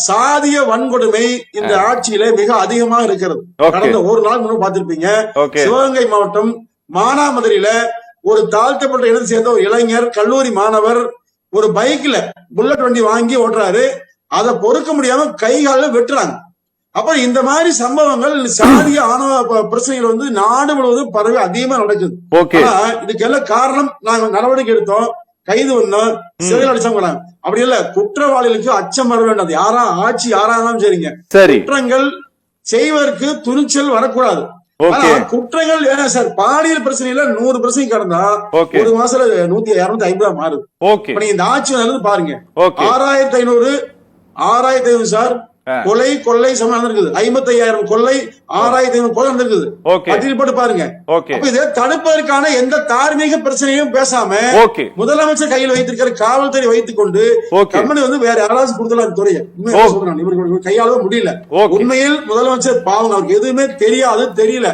சாதிய வன்கொடுமை இந்த ஆட்சியில மிக அதிகமாக இருக்கிறது. கடந்த ஒரு நாள் முன்னும் பார்த்திருப்பீங்க, சிவகங்கை மாவட்டம் மானாமதுரையில ஒரு தாழ்த்தப்பட்ட இடத்தை சேர்ந்த ஒரு இளைஞர் கல்லூரி மாணவர் ஒரு பைக்ல புல்லட் வண்டி வாங்கி ஓட்டுறாரு, அதை பொறுக்க முடியாம கை காலில் வெட்டுறாங்க. அப்ப இந்த மாதிரி சம்பவங்கள் சாதிய ஆணவ பிரச்சனைகள் வந்து நாடு முழுவதும் பரவி அதிகமா நடக்குது. இதுக்கெல்லாம் காரணம் நாங்க நடவடிக்கை எடுத்தோம், கைது பண்ணோம், சிறையில் அடிச்சவங்க. அப்படி இல்ல, குற்றவாளிகளுக்கு அச்சம் வர வேண்டாம். யாரா ஆட்சி யாராலும் சரிங்க, குற்றங்கள் செய்வதற்கு துணிச்சல் வரக்கூடாது. குற்றங்கள் ஏன்னா சார், பாலியல் பிரச்சனையில 100 பிரச்சனை கடந்தா ஒரு மாசத்துல 250 மாறுது. நீங்க இந்த ஆட்சி வந்து பாருங்க, 6500 சார் கொலை கொள்ளை சமம் நடந்திருக்குது, 55,000 கொள்ளை, 6,500 கொலை நடந்திருக்குது. பட்டியல் போட்டு பாருங்க. இதை தடுப்பதற்கான எந்த தார்மீக பிரச்சனையும் பேசாம முதலமைச்சர் கையில் வைத்திருக்கிற காவல்துறை வைத்துக் கொண்டு கம்பெனி வந்து வேற யாராவது கொடுத்தலாம் துறையை சொல்றாங்க, இவர்கள் கையாள முடியல. உண்மையில் முதலமைச்சர் பாவம், அவருக்கு எதுவுமே தெரியாது, தெரியல,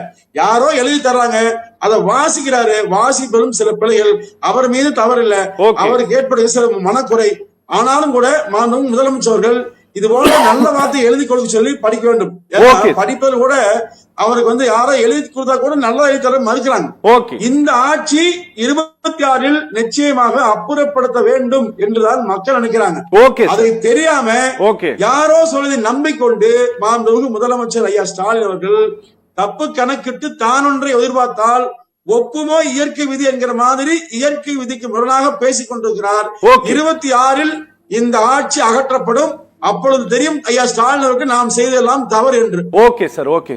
யாரோ எழுதி தர்றாங்க, அதை வாசிக்கிறாரு. வாசிப்பதும் சில பிள்ளைகள், அவர் மீது தவறில்லை, அவருக்கு ஏற்படுகிற சில மனக்குறை. ஆனாலும் கூட முதலமைச்சர்கள் இது போல நல்ல வார்த்தை எழுதி கொடுக்க சொல்லி படிக்க வேண்டும். படிப்பது கூட அவருக்கு வந்து யாரோ எழுதி கொடுத்தா கூட நல்லா எழுதி தர மறுக்கிறாங்க. இந்த ஆட்சி 26 நிச்சயமாக அப்புறப்படுத்த வேண்டும் என்றுதான் மக்கள் நினைக்கிறாங்க. அதை தெரியாம யாரோ சொல்வதை நம்பிக்கொண்டு மாண்புமிகு முதலமைச்சர் ஐயா ஸ்டாலின் அவர்கள் தப்பு கணக்கிட்டு தான் ஒன்றை எதிர்பார்த்தால் ஒப்புமோ இயற்கை விதி என்கிற மாதிரி இயற்கை விதிக்கு முரணாக பேசிக் கொண்டிருக்கிறார். 26 இந்த ஆட்சி அகற்றப்படும், அப்பொழுது தெரியும் ஐயா ஸ்டாலின் அவருக்கு நாம் செய்தெல்லாம் தவறு என்று. Okay sir, okay.